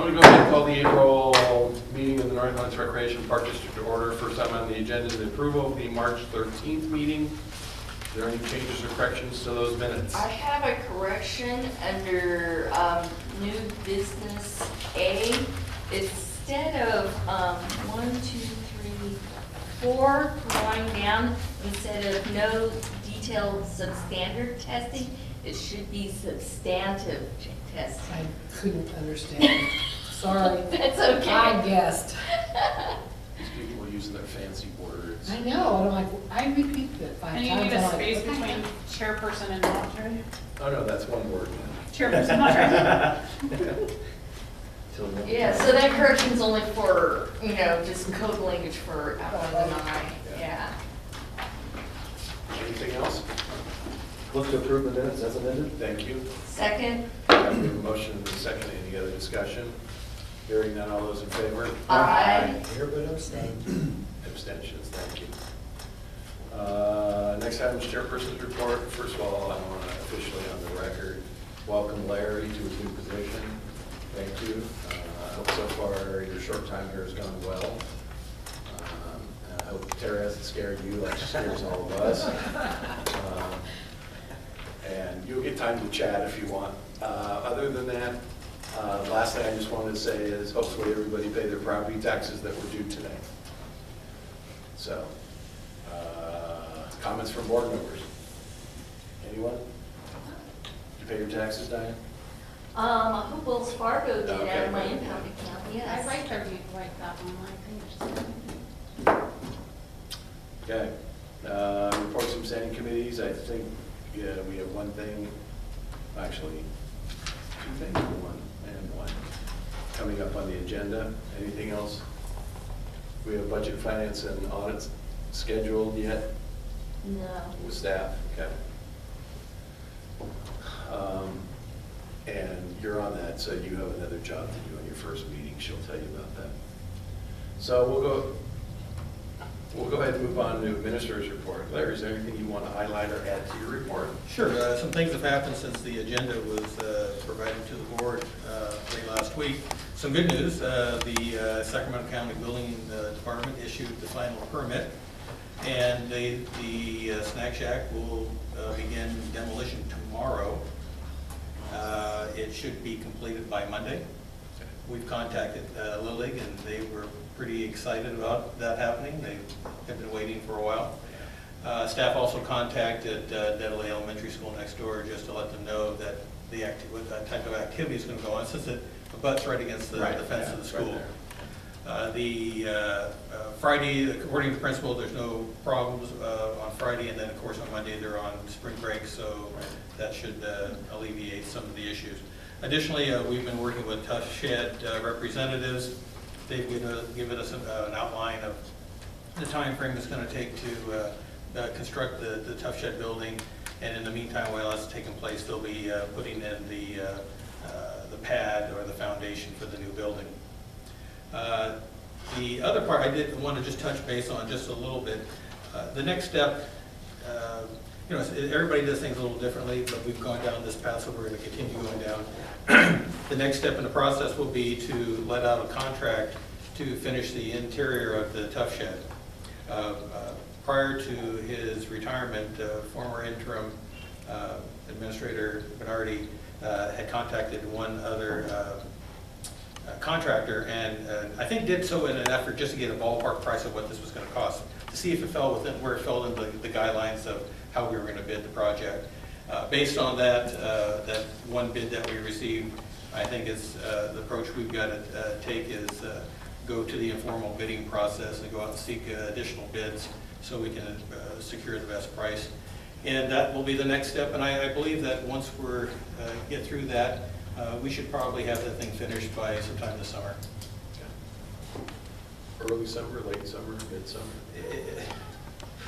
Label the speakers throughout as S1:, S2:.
S1: I'm going to go ahead and call the April meeting of the Highlands Recreation Park District to order. First time on the agenda is the approval of the March 13th meeting. Are there any changes or corrections to those minutes?
S2: I have a correction under new business A. Instead of 1, 2, 3, 4 going down, instead of no detailed substandard testing, it should be substantive testing.
S3: I couldn't understand. Sorry.
S2: That's okay.
S3: I guessed.
S1: These people using their fancy words.
S3: I know, and I'm like, I repeated it 5 times.
S4: And you need a
S3: I'm like,
S4: space
S3: what the
S4: between
S3: heck?
S4: chairperson and secretary?
S1: Oh no, that's one word.
S4: Chairperson, secretary.
S2: Yeah, so that correction's only for, just code language for outline and I. Yeah.
S1: Anything else?
S5: Look to approve the minutes as amended.
S1: Thank you.
S2: Second?
S1: We have a motion and a second. Any other discussion? Hearing none, all those in favor?
S2: Aye.
S5: Everybody abstain.
S1: Abstentions, thank you. Next item is chairperson's report. First of all, I want to officially on the record welcome Larry to his new position. Thank you. I hope so far your short time here has gone well. And I hope Tara hasn't scared you like she scares all of us. And you'll get time to chat if you want. Other than that, last thing I just wanted to say is hopefully everybody paid their property taxes that were due today. So, comments from board members? Anyone? Did you pay your taxes, Diane?
S2: I hope Wells Fargo did out
S1: Okay.
S2: of my impound account, yes.
S4: I like that you like that one, I think.
S1: Okay. Reports from standing committees, I think, yeah, we have one thing, actually, 2 things, one coming up on the agenda. Anything else? We have budget, finance, and audits scheduled yet
S2: No.
S1: with staff? Okay. And you're on that, so you have another job to do on your first meeting. She'll tell you about that. So we'll go ahead and move on to administrator's report. Larry, is there anything you want to highlight or add to your report?
S6: Sure. Some things have happened since the agenda was provided to the board late last week. Some good news, the Sacramento County Building Department issued the final permit, and the snack shack will begin demolition tomorrow. It should be completed by Monday. We've contacted Little League, and they were pretty excited about that happening. They have been waiting for a while. Staff also contacted Dedley Elementary School next door just to let them know that what type of activity is going to go on, since it butts right against the fence of the school. Friday, according to the principal, there's no problems on Friday, and then of course on Monday they're on spring break, so that should alleviate some of the issues. Additionally, we've been working with Tough Shed representatives. They've given us an outline of the time frame it's going to take to construct the Tough Shed building, and in the meantime, while that's taking place, they'll be putting in the pad or the foundation for the new building. The other part I did want to just touch base on just a little bit. The next step, everybody does things a little differently, but we've gone down this path, so we're going to continue going down. The next step in the process will be to let out a contract to finish the interior of the Tough Shed. Prior to his retirement, former interim administrator Bernardi had contacted one other contractor, and I think did so in an effort just to get a ballpark price of what this was going to cost, to see if it fell within where it fell in the guidelines of how we were going to bid the project. Based on that, that one bid that we received, I think is the approach we've got to take is go to the informal bidding process and go out and seek additional bids so we can secure the best price. And that will be the next step, and I believe that once we're get through that, we should probably have the thing finished by sometime this summer.
S1: Early summer, late summer, mid-summer?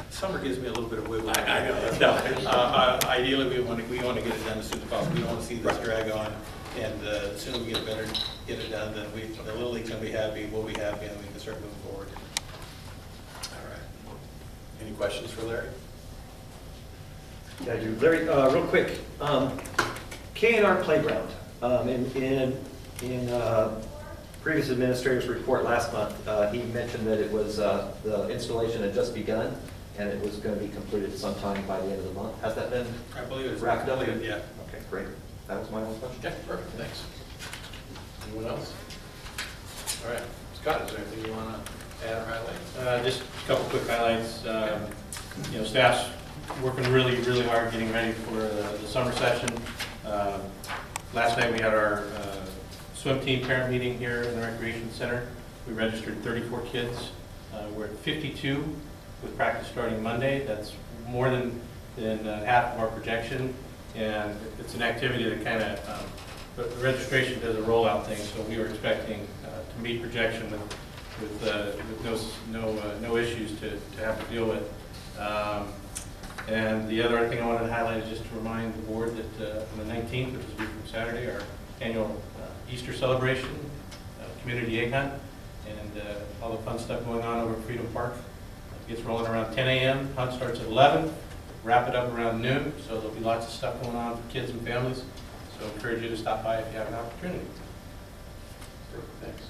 S6: Summer gives me a little bit of wiggle room.
S1: I know.
S6: Ideally, we want to get it done as soon as possible. We don't want to see this drag on, and the sooner we get it done, then the Little League's going to be happy, we'll be happy, and we can start moving forward.
S1: All right. Any questions for Larry?
S5: Yeah, I do. Larry, real quick, K&R Playground, in previous administrator's report last month, he mentioned that it was, the installation had just begun, and it was going to be completed sometime by the end of the month. Has that been
S6: I believe it's
S5: wrapped up?
S6: completed, yeah.
S5: Okay, great. That was my only question.
S1: Okay, perfect, thanks. Anyone else? All right, Scott, is there anything you want to add or highlight?
S7: Just a couple quick highlights. You know, staff's working really, really hard getting ready for the summer session. Last night we had our swim team parent meeting here in the Recreation Center. We registered 34 kids. We're at 52 with practice starting Monday. That's more than half of our projection. And it's an activity that kind of, the registration does a rollout thing, so we were expecting to meet projection with no issues to have to deal with. And the other thing I wanted to highlight is just to remind the board that on the 19th, which is a week from Saturday, our annual Easter celebration, community egg hunt, and all the fun stuff going on over at Freedom Park. It gets rolling around 10 a.m. Hunt starts at 11. Wrap it up around noon, so there'll be lots of stuff going on for kids and families. So I encourage you to stop by if you have an opportunity.
S1: Perfect, thanks.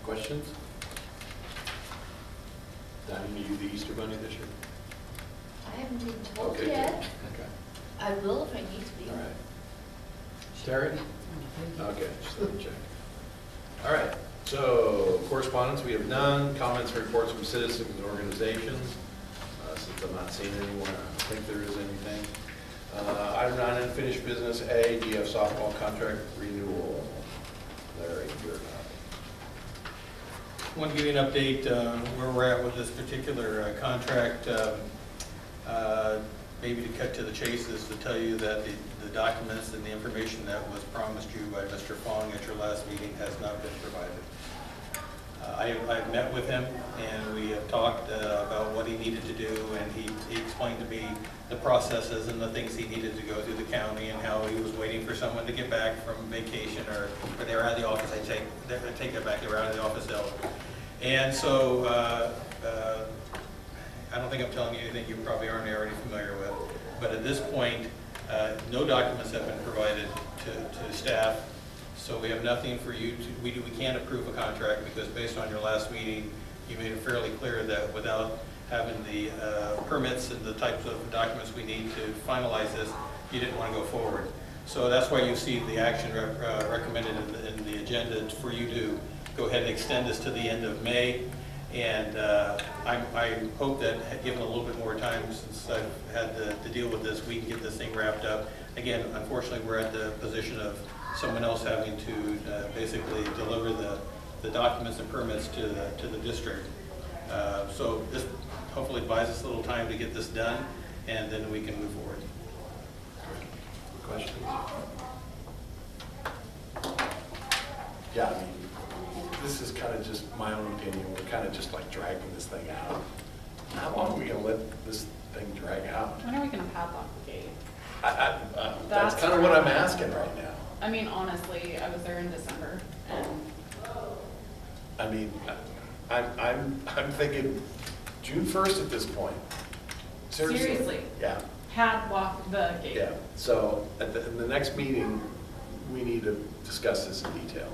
S1: Questions? Donnie, are you the Easter Bunny this year?
S2: I haven't been told
S1: Okay,
S2: yet.
S1: good. Okay,
S2: I will if I need to be.
S1: all right. Terry? Okay, just let me check. All right, so correspondence, we have none. Comments, reports from citizens and organizations. Since I'm not seeing anyone, I don't think there is anything. Item 9, unfinished business A, DF softball contract renewal. Larry, you're up.
S6: I want to give you an update where we're at with this particular contract. Maybe to cut to the chase is to tell you that the documents and the information that was promised you by Mr. Fong at your last meeting has not been provided. I've met with him and we have talked about what he needed to do, and he explained to me the processes and the things he needed to go through the county and how he was waiting for someone to get back from vacation or they were out of the office. I take that back, they were out of the office though. And so I don't think I'm telling you anything you probably aren't already familiar with, but at this point, no documents have been provided to staff. So we have nothing for you to, we can't approve a contract because based on your last meeting, you made it fairly clear that without having the permits and the types of documents we need to finalize this, you didn't want to go forward. So that's why you see the action recommended in the agenda for you to go ahead and extend this to the end of May. And I hope that given a little bit more time since I've had to deal with this, we can get this thing wrapped up. Again, unfortunately, we're at the position of someone else having to basically deliver the documents and permits to the district. So this hopefully buys us a little time to get this done, and then we can move forward.
S1: Questions? Yeah, I mean, this is kind of just my own opinion. We're kind of just like dragging this thing out. How long are we going to let this thing drag out?
S4: When are we gonna padlock the gate?
S1: That's
S4: That's
S1: kind of what I'm asking right now.
S4: I mean, honestly, I was there in December and
S1: I mean, I'm thinking June 1st at this point.
S4: Seriously.
S1: Yeah,
S4: padlock the gate.
S1: yeah. So in the next meeting, we need to discuss this in detail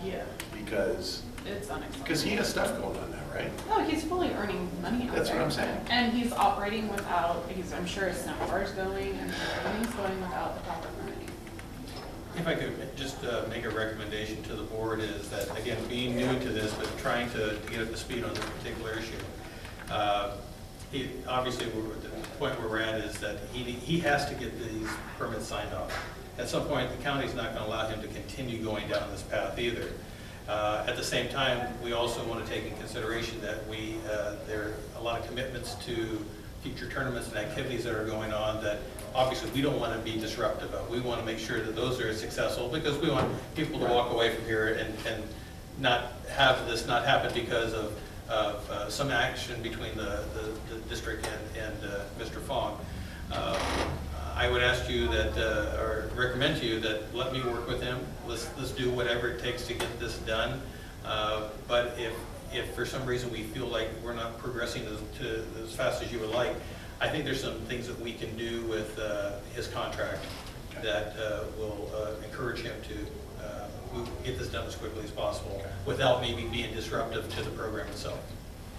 S4: Yeah,
S1: because
S4: it's unacceptable.
S1: he has stuff going on now, right?
S4: No, he's fully earning money out
S1: That's what
S4: there.
S1: I'm saying.
S4: And he's operating without, I'm sure his snow car's going and everything's going without the proper permitting.
S6: If I could just make a recommendation to the board is that, again, being new to this, but trying to get up to speed on this particular issue. Obviously, the point where we're at is that he has to get these permits signed off. At some point, the county's not going to allow him to continue going down this path either. At the same time, we also want to take in consideration that there are a lot of commitments to future tournaments and activities that are going on that obviously we don't want to be disruptive of. We want to make sure that those are successful because we want people to walk away from here and not have this not happen because of some action between the district and Mr. Fong. I would ask you that, or recommend to you that let me work with him. Let's do whatever it takes to get this done. But if for some reason we feel like we're not progressing as fast as you would like, I think there's some things that we can do with his contract that will encourage him to we get this done as quickly as possible without maybe being disruptive to the program itself.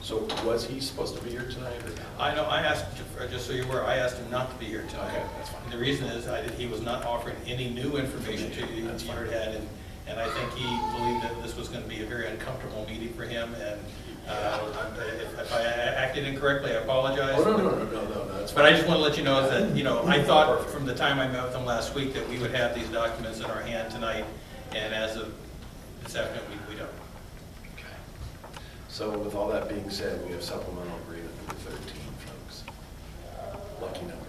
S1: So was he supposed to be here tonight or not?
S6: I know, I asked, just so you're aware, I asked him not to be here tonight.
S1: Okay, that's fine.
S6: And the reason is, he was not offering any new information to you that you already had, and I think he believed that this was going to be a very uncomfortable meeting for him, and if I acted incorrectly, I apologize.
S1: Oh, no, that's fine.
S6: But I just want to let you know that, I thought from the time I met with him last week that we would have these documents in our hand tonight, and as of this afternoon, we don't.
S1: Okay. So with all that being said, we have supplemental agreement number 13, folks. Lucky number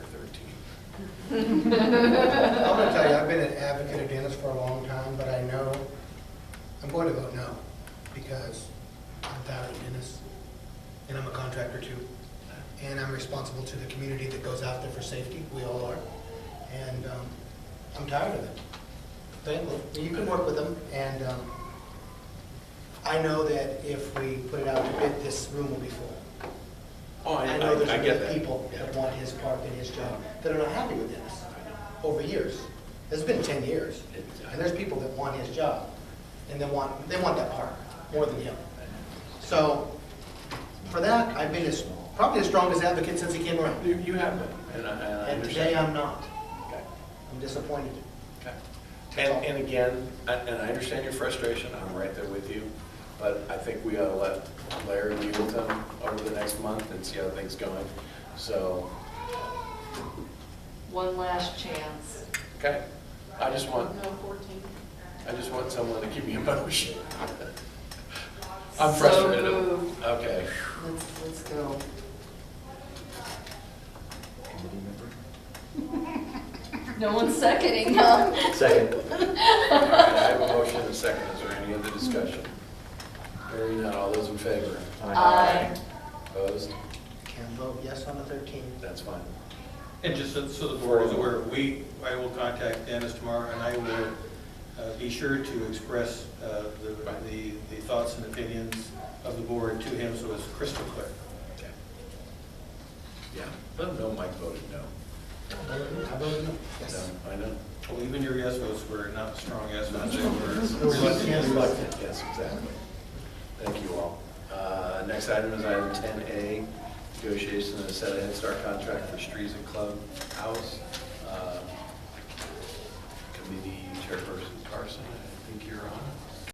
S1: 13.
S8: I'm gonna tell you, I've been an advocate of Dennis for a long time, but I know, I'm going to vote no, because I'm tired of Dennis, and I'm a contractor too, and I'm responsible to the community that goes out there for safety, we all are, and I'm tired of it. But you can work with them, and I know that if we put it out to bid, this room will be full.
S1: Oh,
S8: I know there's
S1: I get
S8: other
S1: that.
S8: people
S1: Yeah.
S8: that want his park and his job, that are not happy with Dennis over years. It's been 10 years, and there's people that want his job, and they want that park more than him. So, for that, I've been probably the strongest advocate since he came around.
S1: You have been, and I
S8: And today,
S1: understand.
S8: I'm not.
S1: Okay.
S8: I'm disappointed.
S1: Okay. And again, and I understand your frustration, I'm right there with you, but I think we ought to let Larry be with them over the next month and see how things going. So,
S2: One last chance.
S1: okay, I just want
S4: No 14.
S1: someone to give me a motion. I'm
S2: So
S1: frustrated.
S2: moved.
S1: Okay.
S2: Let's go. No one's seconding, huh?
S5: Second.
S1: All right, I have a motion and a second. Is there any other discussion? Hearing none, all those in favor?
S2: Aye.
S1: Opposed?
S8: Can vote yes on the 13th.
S1: That's fine.
S6: And just so the board is aware, I will contact Dennis tomorrow, and I will be sure to express the thoughts and opinions of the board to him so it's crystal clear.
S1: Okay. Yeah, let them know Mike voted no.
S8: I voted no. Yes.
S1: No, I know.
S6: Well, even your yes votes were not strong yes votes. They
S8: Reluctant.
S6: were
S1: Reluctant, yes, exactly. Thank you all. Next item is item 10A, negotiation of a set of Head Start contract for Streets and Club House. Committee Chairperson Carson, I think you're on.